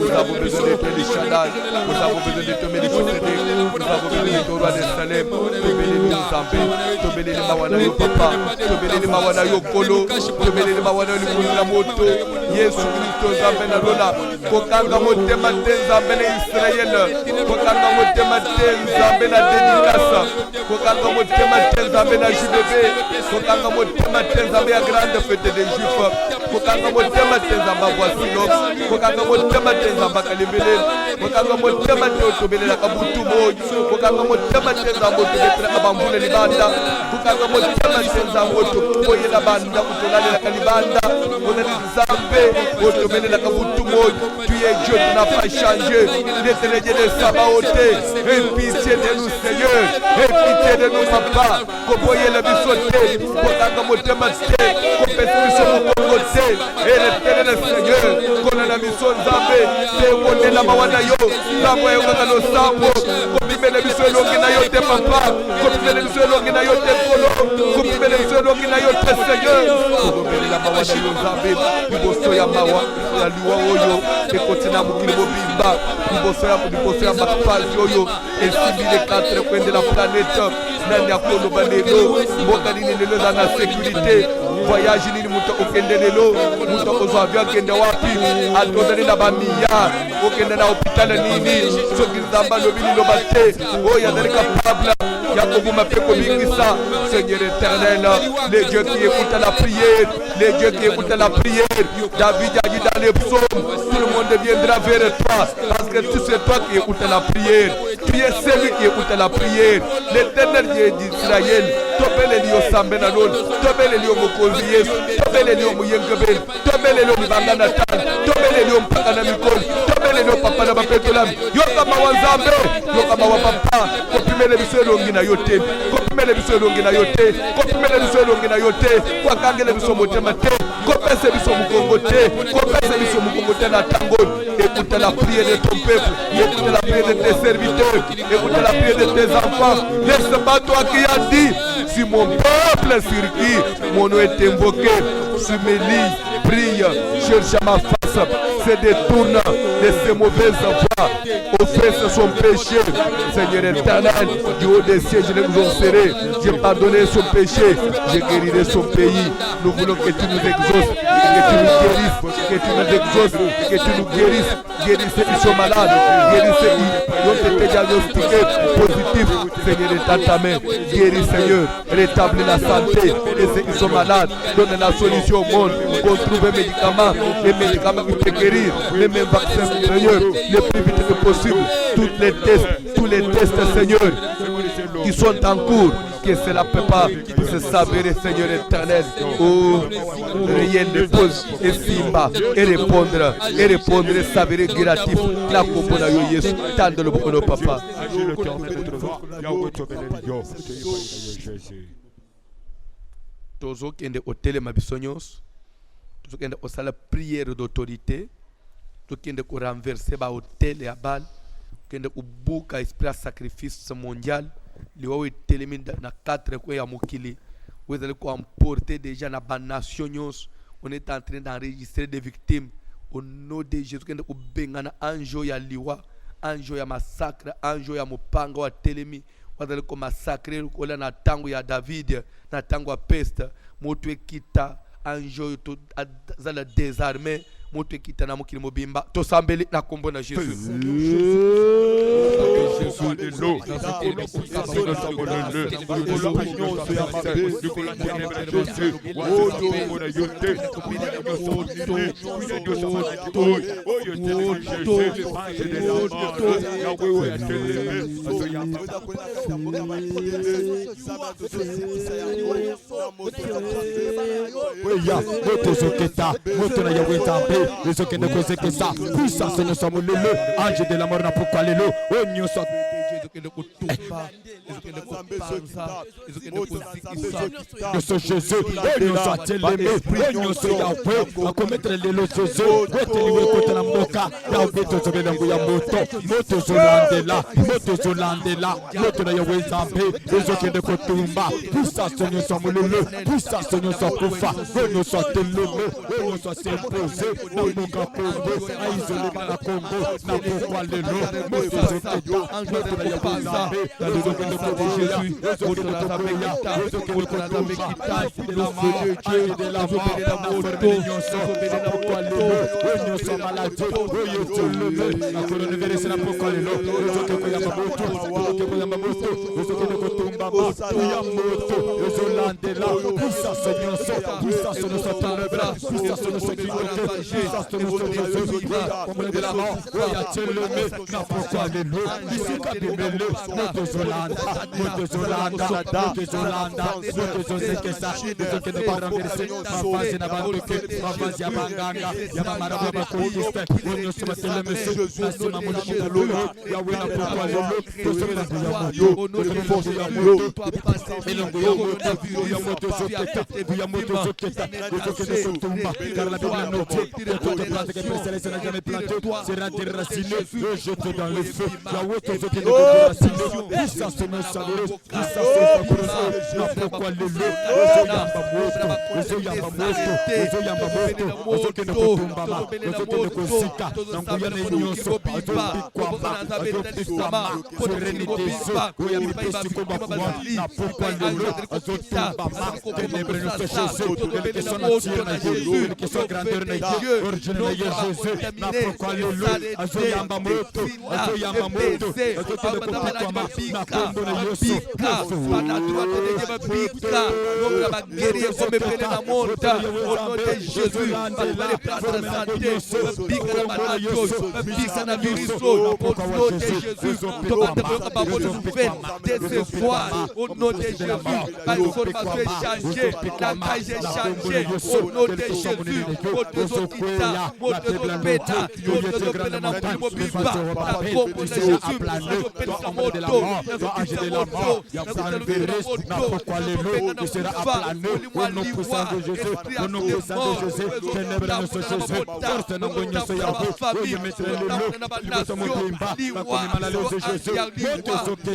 nous avons besoin de te Shaddai nous avons besoin de te Melchisedek nous avons besoin de te roi de Salem tobeleli nzambe tobeleli mawana yo papa tobeleli mawana yo kolo tobeleli mawana yo likolo na moto Yesu Kristo nzambe na lola kokanga motema te nzambe na Israele kokanga motema te nzambe na dédicace kokanga motema te nzambe na JBB kokanga motema te nzambe ya grande fête des Juifs kokanga motema te nzambe voisino kokanga motema te nzambe kalibele kokanga motema te otobelela kabutu moyo kokanga motema te nzambe otobetela kabambule libanda kokanga motema te nzambe otoboyela banda otolalela kalibanda onali nzambe otobelela kabutu moyo tu es Dieu tu n'as pas changé l'éternel Dieu de Sabaoth aie pitié de nous Seigneur aie pitié de nous papa koboyela biso te kokanga motema te kopesa biso mokongo te et l'éternel Seigneur kolana biso nzambe te kondela mawana yo nzambe ayokaka losambo kopimela biso elongi na yo te papa kopimela biso elongi na yo te kolo kopimela biso elongi na yo te Seigneur kokobelela mawana yo nzambe liboso ya mawa ya liwa oyo ekotina mokili mobimba liboso ya makpasi oyo esimbi le 4 coins de la planète nani akoloba lelo mboka nini lelo eza na sécurité voyage nini moto okende lelo moto kozwa avion akende wapi ozali na bamilliard okende na hôpital nini soki nzambe alobi liloba te oyo azali capable Yakobuma Peko Bingisa, Seigneur éternel, les dieux qui écoutent la prière, les dieux qui écoutent la prière. David a dit dans les psaumes, tout le monde viendra vers toi, parce que tu sais toi qui écoutes la prière. Tu es celui qui écoute la prière. L'éternel Dieu d'Israël, Tobel Elio Sambenanon, Tobel Elio Mokovies, Tobel Elio Mouyengebel, Tobel Elio Mibanganatan, Tobel Elio Mpaganamikon, Tobel Elio Papa Nabapetolam, Yokama Wanzambe, Yokama Wapapa, Kopimele Biselo Ngina Yote, Kopimele Biselo Ngina Yote, Kopimele Biselo Ngina Yote, Kwakangele Bisomote Mate, Kopese Bisomukongote, Kopese Bisomukongote na Tangon. Écoute la prière de ton peuple, écoute la prière de tes serviteurs, écoute la prière de tes enfants. N'est-ce pas toi qui as dit, si mon peuple sur qui mon nom est invoqué, s'humilie, prie, cherche à ma face, se détourne de ses mauvaises voies, offense son péché. Seigneur éternel, du haut des cieux, je l'exaucerai, j'ai pardonné son péché, j'ai guéri son pays. Nous voulons que tu nous exauces, que tu nous guérisses, que tu nous exauces, que tu nous guérisses. Guéris ceux qui sont malades, guéris ceux qui ont été diagnostiqués positifs. Seigneur, étends ta main, guéris Seigneur, rétablis la santé et ceux qui sont malades, donne la solution au monde, qu'on trouve un médicament, les médicaments qui peuvent guérir, les mêmes vaccins Seigneur, le plus vite que possible, tous les tests Seigneur, qui sont en cours, que cela ne peut pas se s'avérer Seigneur éternel. Oh, rien ne pose et simba et répondre et s'avérer guératif. La compona yo Yesu, tande le bokono papa. Tozo kende hôtel mabisonyos, tozo kende osala prière d'autorité, tozo kende ko renverser ba hôtel ya bal, kende ko buka esprit sacrifice mondial. Les gens qui sont dans 4 coins à Mokili, vous allez emporter déjà dans la nation. On est en train d'enregistrer des victimes au nom de Jésus. Vous allez anjo ya liwa, anjo ya massacre, anjo ya mopanga wa telemi. Vous allez massacrer na tango ya David, na tango ya peste. Moto ekita anjo to zala désarmé. Moto ekita na mokili mobimba. To sambeli na kombo na Jésus. Ange de la mort n'a pourquoi les lots. Oh, nous sommes. Nous sommes Jésus, nous sommes télémés, nous sommes Yahweh, à commettre les lots Jésus, nous sommes la moka, Yahweh, nous sommes les moya moto, moto Zolandela, moto na Yahweh Zambé, nous sommes de Kotumba, puissance nous sommes le, puissance nous sommes Koufa, nous sommes télémés, nous sommes imposés, nous sommes Congo, à isoler la Congo, n'a pourquoi les lots, moto Zolandela, Zambé, nous sommes Jésus, nous sommes au nom de Jésus, la information est changée, la cage est changée, au nom de Jésus, votre zokita, votre beta, votre beta na kulimo biba, na kombo na Jésus, na pesa moto, na kutisa moto, na kutalukira moto, na kupenda na kufa, ulimwa liwa, esprit à mort, ténèbres de Jésus, force na ngonyoso yako, famille, na banation, liwa, liwa, messager de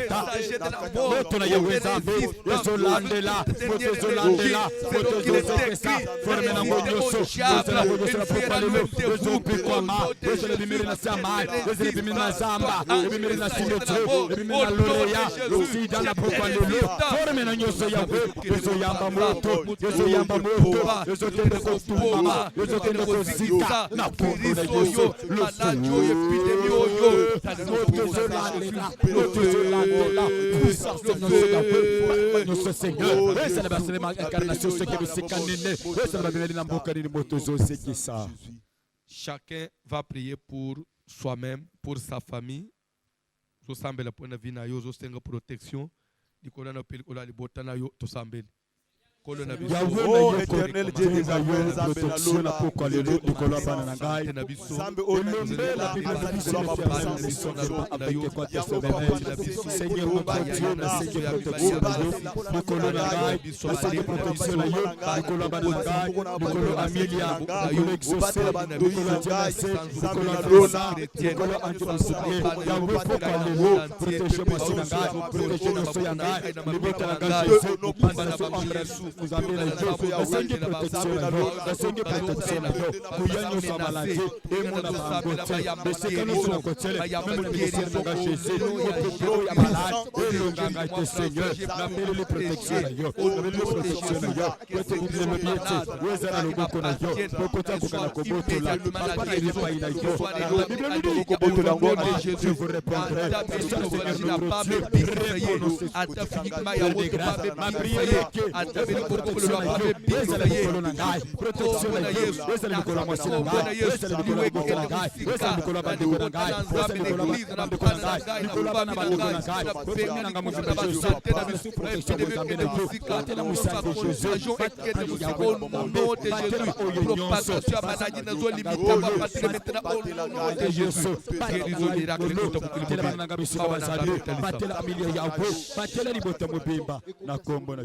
la mort, moto na yewe zambe ezolandela moto ezolandela moto ezokesa forme na ngonyoso ezala ngonyoso na prokalelo ezopikwama ezala bimiri na samai ezala bimiri na zamba bimiri na simetro bimiri na loya sida na prokalelo forme na nyoso yawe ezoyamba moto ezotende kotumama ezotende kozika na pombo na yeso maladie epidemie oyo moto ezolandela moto ezolandela notre Seigneur, chacun va prier pour soi-même, pour sa famille. Je semble la point de vue na yo, je senga protection. Di ko na peli ko la libota na yo to sambeli. Oh éternel Dieu des armées, protection na poko lelo dikola bana na ngai. Sambe onombe la avec quoi te Seigneur notre Dieu, na Seigneur protection na yo, dikola na ngai, Seigneur protection na yo, dikola bana na ngai, dikola Amelia, dikola exaucé, dikola Diamase, dikola Rosa, dikola Antipassé, Yahweh poko lelo, protégez-moi si na ngai, protégez-nous so ya ngai, libota na ngai Jésus, bana so André vous avez la joie, la Seigneur protection na yo, la Seigneur protection na yo, kuyanyo sa maladie, et mon avangote, mais c'est que nous sommes côté, même le ministère de Jésus, notre gros ya malade, et le ganga était Seigneur, n'appelle les protections na yo, n'appelle les protections na yo, peut-être vous le piété, vous avez le boko na yo, pokota bokana koboto la, papa na lipa ina yo, la Bible nous dit, koboto la ngoma, je vous répondrai, ma prière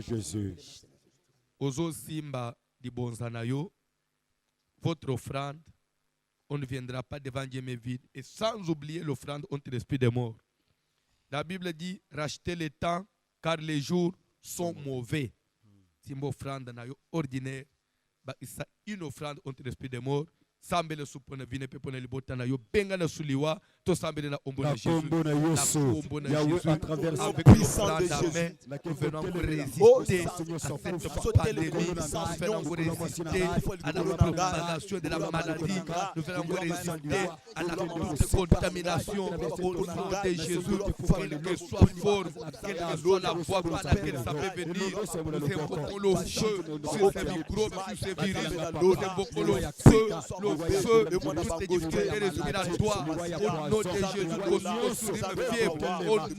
Jésus. Ozo simba di bonzanayo, votre offrande, on ne viendra pas devant Dieu mais vide, et sans oublier l'offrande entre l'esprit des morts. La Bible dit, rachetez le temps, car les jours sont mauvais. Si mon offrande nayo ordinaire, bah, c'est une offrande entre l'esprit des morts. Sambele supona vine pepona libota na yo benga na suliwa to sambele na ombo na Jésus na Jésus à travers la puissance de Jésus nous venons pour résister à cette pandémie, nous venons pour résister à la propagation de la maladie, nous venons pour résister à la contamination au nom de Jésus, quelle que soit forme, quelle que soit la voie par laquelle ça peut venir, nous invoquons le feu sur ces microbes, sur ces virus, nous invoquons le feu toutes les difficultés respiratoires, au nom de Jésus, au nom de fièvre, au nom de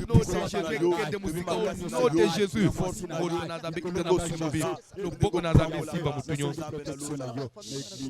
Jésus, au nom de Jésus, au nom de Jésus,